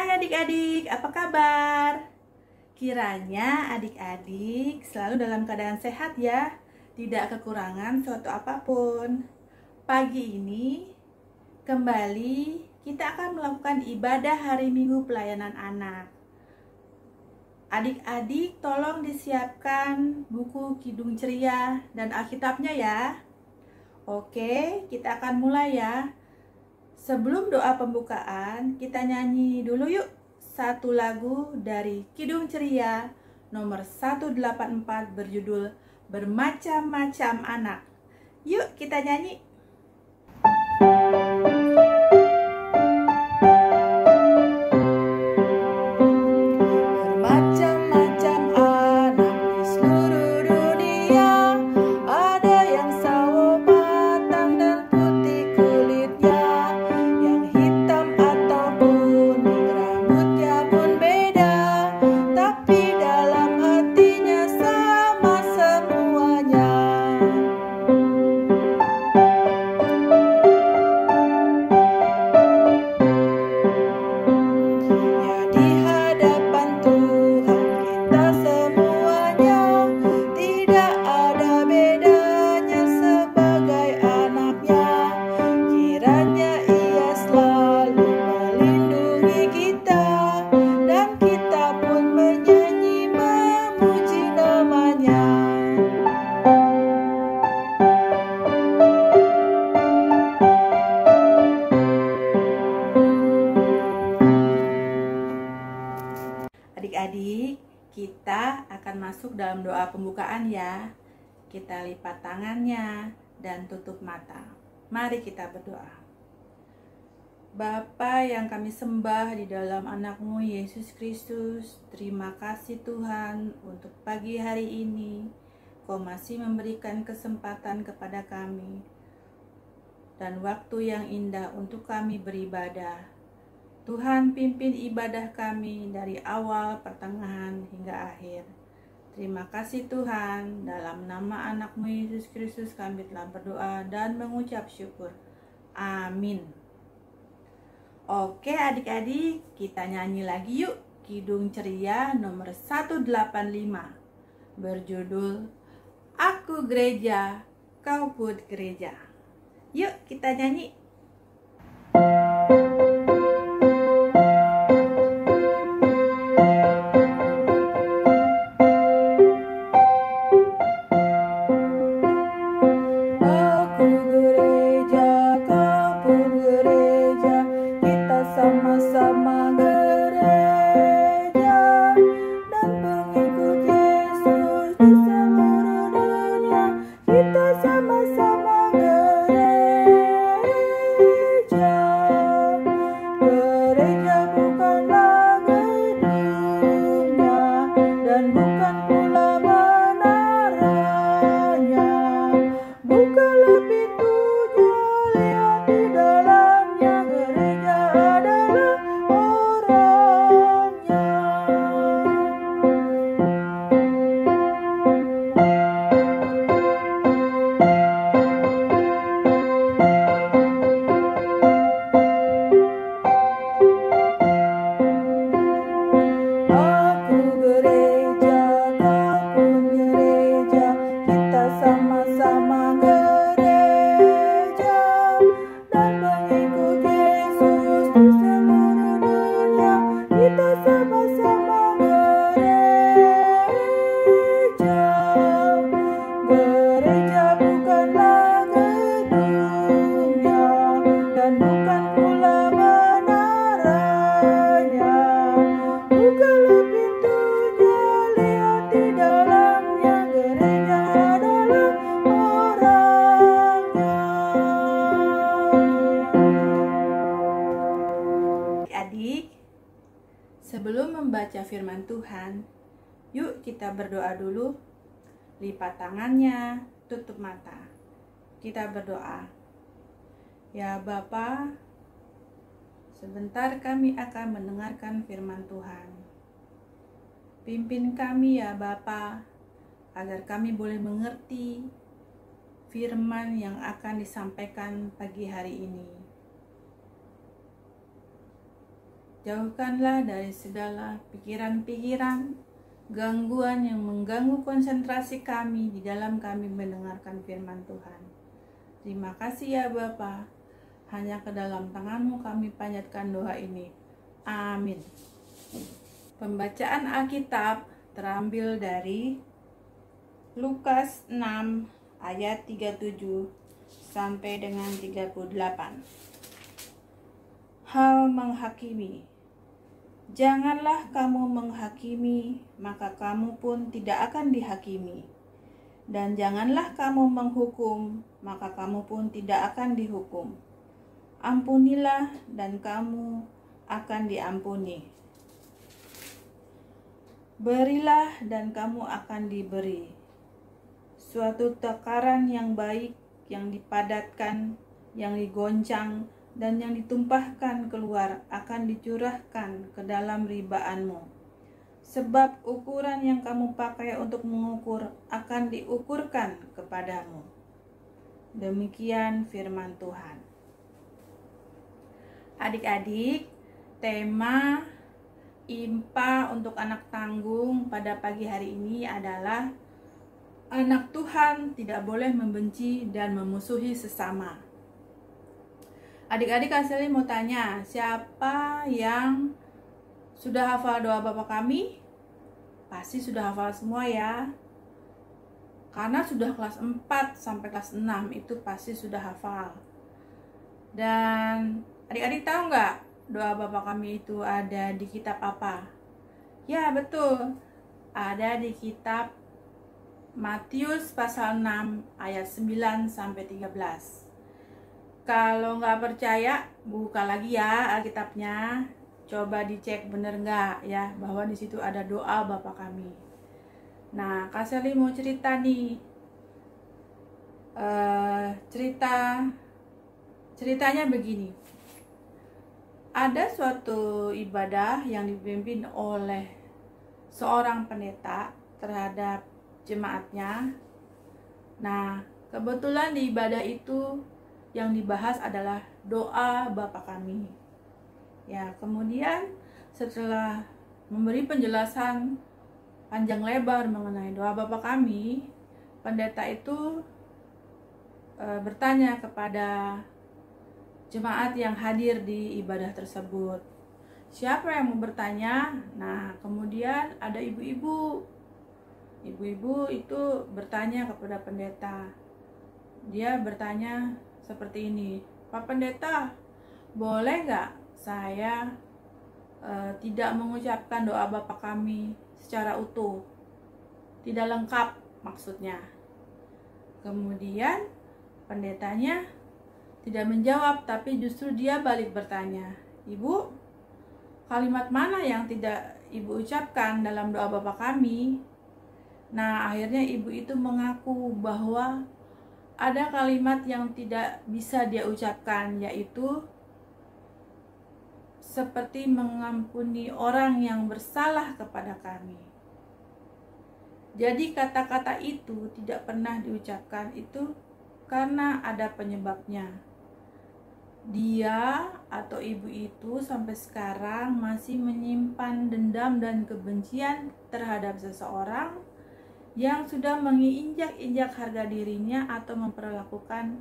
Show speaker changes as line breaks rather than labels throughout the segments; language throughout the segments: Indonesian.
Hai adik-adik, apa kabar? Kiranya adik-adik selalu dalam keadaan sehat ya, tidak kekurangan suatu apapun. Pagi ini kembali kita akan melakukan ibadah hari Minggu pelayanan anak. Adik-adik tolong disiapkan buku Kidung Ceria dan Alkitabnya ya. Oke, kita akan mulai ya. Sebelum doa pembukaan, kita nyanyi dulu yuk satu lagu dari Kidung Ceria nomor 184 berjudul Bermacam-macam Anak. Yuk kita nyanyi. Adik-adik, kita akan masuk dalam doa pembukaan ya. Kita lipat tangannya dan tutup mata. Mari kita berdoa. Bapa yang kami sembah di dalam anak-Mu Yesus Kristus, terima kasih Tuhan untuk pagi hari ini. Kau masih memberikan kesempatan kepada kami dan waktu yang indah untuk kami beribadah. Tuhan, pimpin ibadah kami dari awal, pertengahan, hingga akhir. Terima kasih Tuhan, dalam nama anak-Mu Yesus Kristus kami telah berdoa dan mengucap syukur. Amin. Oke adik-adik, kita nyanyi lagi yuk Kidung Ceria nomor 185 berjudul Aku Gereja, Kau Pun Gereja. Yuk kita nyanyi. Sebelum membaca firman Tuhan, yuk kita berdoa dulu. Lipat tangannya, tutup mata. Kita berdoa. Ya Bapa, sebentar kami akan mendengarkan firman Tuhan. Pimpin kami ya Bapa, agar kami boleh mengerti firman yang akan disampaikan pagi hari ini. Jauhkanlah dari segala pikiran-pikiran, gangguan yang mengganggu konsentrasi kami di dalam kami mendengarkan firman Tuhan. Terima kasih ya Bapa. Hanya ke dalam tangan-Mu kami panjatkan doa ini. Amin. Pembacaan Alkitab terambil dari Lukas 6 ayat 37 sampai dengan 38. Hal menghakimi. Janganlah kamu menghakimi, maka kamu pun tidak akan dihakimi. Dan janganlah kamu menghukum, maka kamu pun tidak akan dihukum. Ampunilah dan kamu akan diampuni. Berilah dan kamu akan diberi. Suatu takaran yang baik, yang dipadatkan, yang digoncang, dan yang ditumpahkan keluar akan dicurahkan ke dalam ribaanmu. Sebab ukuran yang kamu pakai untuk mengukur akan diukurkan kepadamu. Demikian firman Tuhan. Adik-adik, tema IMPA untuk anak tanggung pada pagi hari ini adalah anak Tuhan tidak boleh membenci dan memusuhi sesama. Adik-adik, Asli mau tanya, siapa yang sudah hafal doa Bapa Kami? Pasti sudah hafal semua ya. Karena sudah kelas 4 sampai kelas 6 itu pasti sudah hafal. Dan adik-adik tahu nggak doa Bapa Kami itu ada di kitab apa? Ya betul, ada di kitab Matius pasal 6 ayat 9 sampai 13. Kalau nggak percaya, buka lagi ya Alkitabnya. Coba dicek bener nggak ya bahwa di situ ada doa Bapa Kami. Nah, Kak Sally mau cerita nih. Ceritanya begini. Ada suatu ibadah yang dipimpin oleh seorang pendeta terhadap jemaatnya. Nah, kebetulan di ibadah itu yang dibahas adalah doa Bapa Kami. Ya, kemudian setelah memberi penjelasan panjang lebar mengenai doa Bapa Kami, pendeta itu bertanya kepada jemaat yang hadir di ibadah tersebut, siapa yang mau bertanya? Nah, kemudian ada ibu-ibu. Ibu-ibu itu bertanya kepada pendeta. Dia bertanya seperti ini, Pak Pendeta, boleh nggak saya tidak mengucapkan doa Bapa Kami secara utuh? Tidak lengkap maksudnya. Kemudian pendetanya tidak menjawab, tapi justru dia balik bertanya, Ibu, kalimat mana yang tidak Ibu ucapkan dalam doa Bapa Kami? Nah, akhirnya ibu itu mengaku bahwa ada kalimat yang tidak bisa dia ucapkan, yaitu seperti mengampuni orang yang bersalah kepada kami. Jadi kata-kata itu tidak pernah diucapkan itu karena ada penyebabnya. Dia atau ibu itu sampai sekarang masih menyimpan dendam dan kebencian terhadap seseorang yang sudah menginjak-injak harga dirinya atau memperlakukan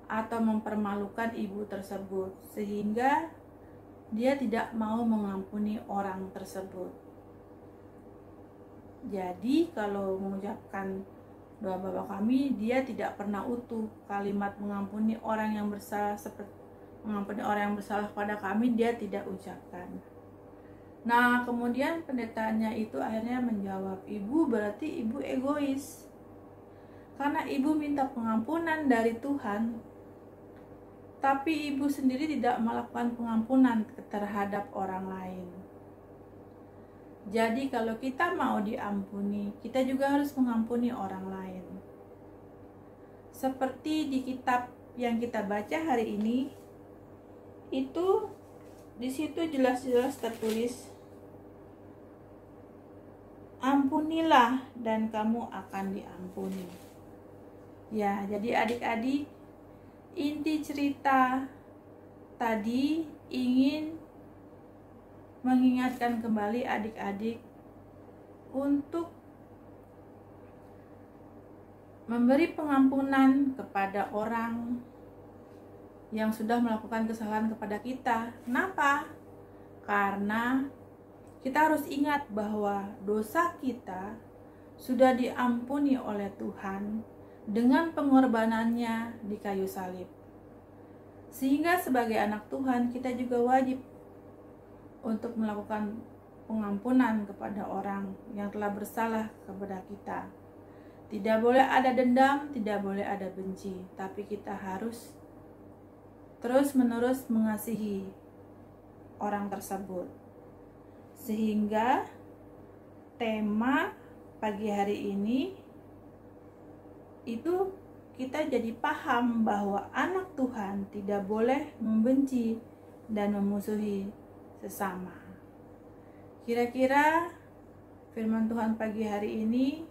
atau mempermalukan ibu tersebut, sehingga dia tidak mau mengampuni orang tersebut. Jadi kalau mengucapkan doa Bapa Kami, dia tidak pernah utuh. Kalimat mengampuni orang yang bersalah kepada kami, dia tidak ucapkan. Nah, kemudian pendetanya itu akhirnya menjawab, Ibu berarti ibu egois. Karena ibu minta pengampunan dari Tuhan, tapi ibu sendiri tidak melakukan pengampunan terhadap orang lain. Jadi kalau kita mau diampuni, kita juga harus mengampuni orang lain. Seperti di kitab yang kita baca hari ini, itu di situ jelas-jelas tertulis, ampunilah dan kamu akan diampuni. Ya, jadi adik-adik, inti cerita tadi ingin mengingatkan kembali adik-adik untuk memberi pengampunan kepada orang yang sudah melakukan kesalahan kepada kita. Kenapa? Karena kita harus ingat bahwa dosa kita sudah diampuni oleh Tuhan dengan pengorbanannya di kayu salib. Sehingga sebagai anak Tuhan kita juga wajib untuk melakukan pengampunan kepada orang yang telah bersalah kepada kita. Tidak boleh ada dendam, tidak boleh ada benci, tapi kita harus terus-menerus mengasihi orang tersebut. Sehingga tema pagi hari ini itu kita jadi paham bahwa anak Tuhan tidak boleh membenci dan memusuhi sesama. Kira-kira firman Tuhan pagi hari ini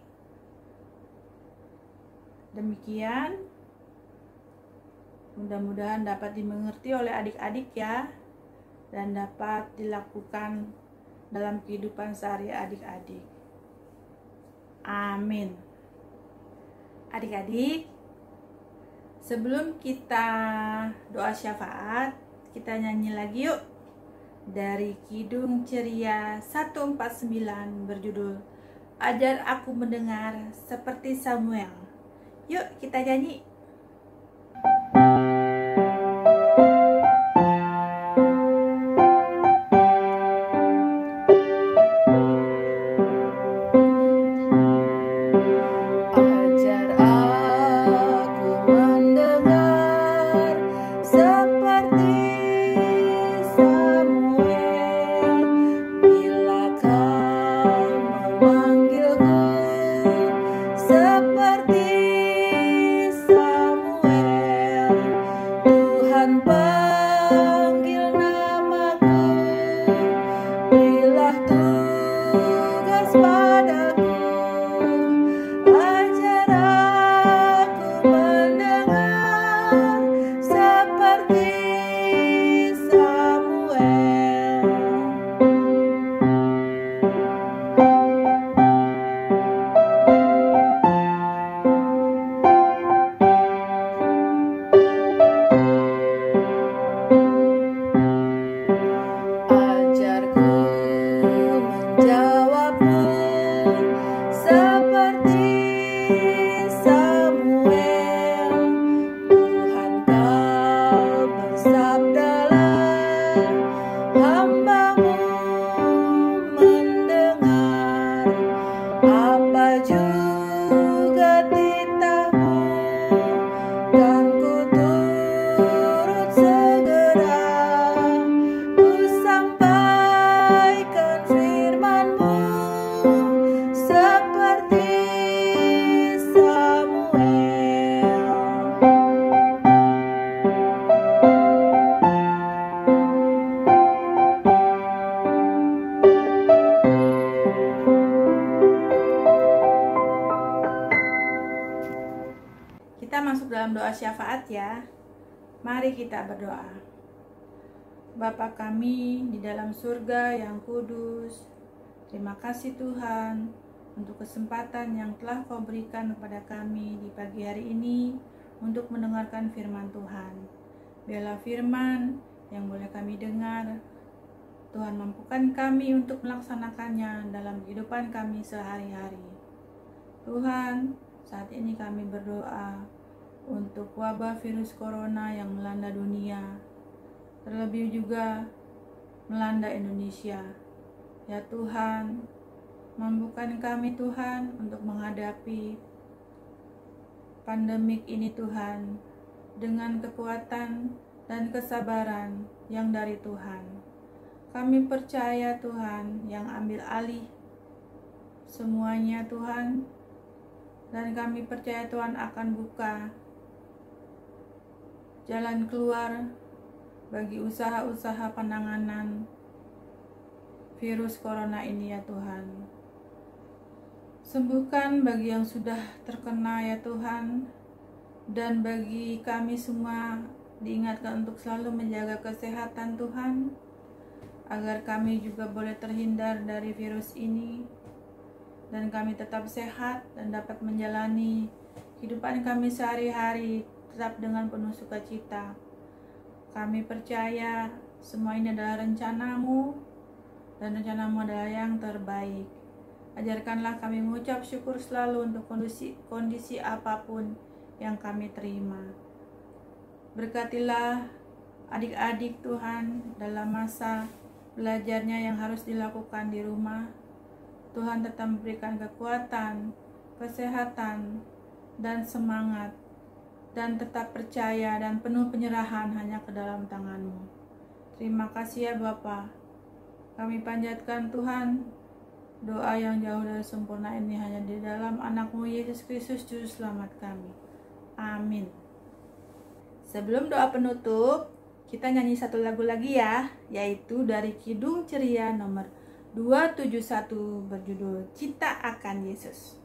demikian. Mudah-mudahan dapat dimengerti oleh adik-adik ya, dan dapat dilakukan dalam kehidupan sehari adik-adik. Amin. Adik-adik, sebelum kita doa syafaat, kita nyanyi lagi yuk dari Kidung Ceria 149 berjudul Ajar Aku Mendengar Seperti Samuel. Yuk kita nyanyi. Dalam doa syafaat ya. Mari kita berdoa. Bapa kami di dalam surga yang kudus, terima kasih Tuhan untuk kesempatan yang telah Kau berikan kepada kami di pagi hari ini untuk mendengarkan firman Tuhan. Biarlah firman yang boleh kami dengar, Tuhan mampukan kami untuk melaksanakannya dalam kehidupan kami sehari-hari. Tuhan, saat ini kami berdoa untuk wabah virus corona yang melanda dunia, terlebih juga melanda Indonesia. Ya Tuhan, mampukan kami Tuhan untuk menghadapi pandemik ini Tuhan dengan kekuatan dan kesabaran yang dari Tuhan. Kami percaya Tuhan yang ambil alih semuanya Tuhan, dan kami percaya Tuhan akan buka jalan keluar bagi usaha-usaha penanganan virus corona ini ya Tuhan. Sembuhkan bagi yang sudah terkena ya Tuhan, dan bagi kami semua diingatkan untuk selalu menjaga kesehatan Tuhan, agar kami juga boleh terhindar dari virus ini, dan kami tetap sehat dan dapat menjalani kehidupan kami sehari-hari tetap dengan penuh sukacita. Kami percaya semua ini adalah rencana-Mu, dan rencana-Mu adalah yang terbaik. Ajarkanlah kami mengucap syukur selalu untuk kondisi apapun yang kami terima. Berkatilah adik-adik Tuhan dalam masa belajarnya yang harus dilakukan di rumah. Tuhan tetap memberikan kekuatan, kesehatan, dan semangat, dan tetap percaya dan penuh penyerahan hanya ke dalam tangan-Mu. Terima kasih ya Bapa. Kami panjatkan Tuhan, doa yang jauh dari sempurna ini hanya di dalam anak-Mu Yesus Kristus Juru Selamat kami. Amin. Sebelum doa penutup, kita nyanyi satu lagu lagi ya, yaitu dari Kidung Ceria nomor 271 berjudul Cinta Akan Yesus.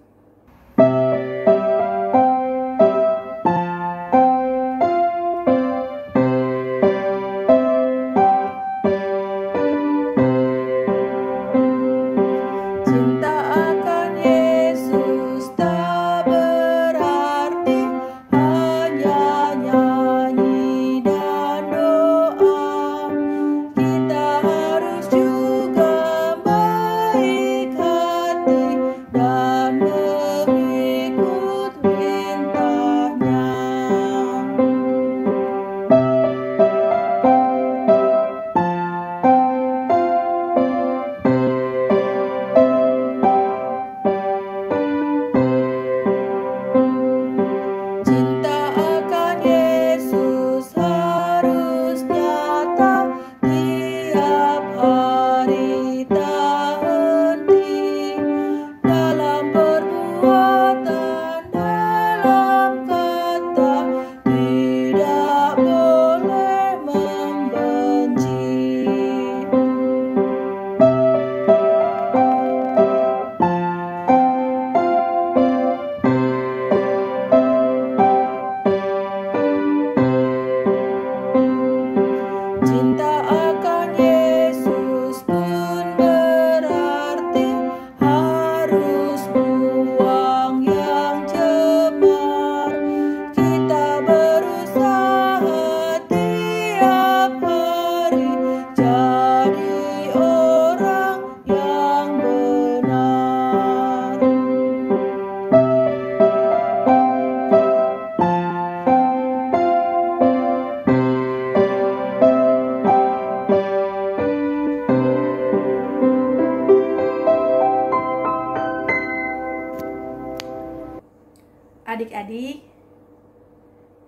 Adik-adik,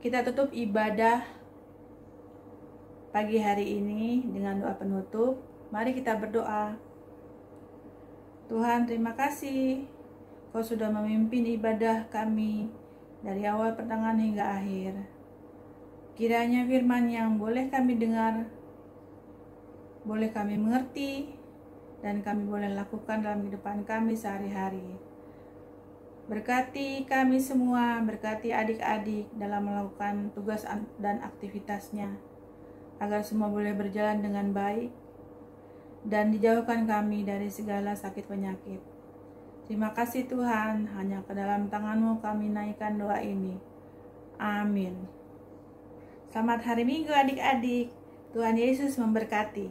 kita tutup ibadah pagi hari ini dengan doa penutup. Mari kita berdoa. Tuhan, terima kasih Kau sudah memimpin ibadah kami dari awal pertengahan hingga akhir. Kiranya firman yang boleh kami dengar, boleh kami mengerti, dan kami boleh lakukan dalam kehidupan kami sehari-hari. Berkati kami semua, berkati adik-adik dalam melakukan tugas dan aktivitasnya, agar semua boleh berjalan dengan baik, dan dijauhkan kami dari segala sakit penyakit. Terima kasih Tuhan, hanya ke dalam tangan-Mu kami naikkan doa ini. Amin. Selamat hari Minggu adik-adik, Tuhan Yesus memberkati.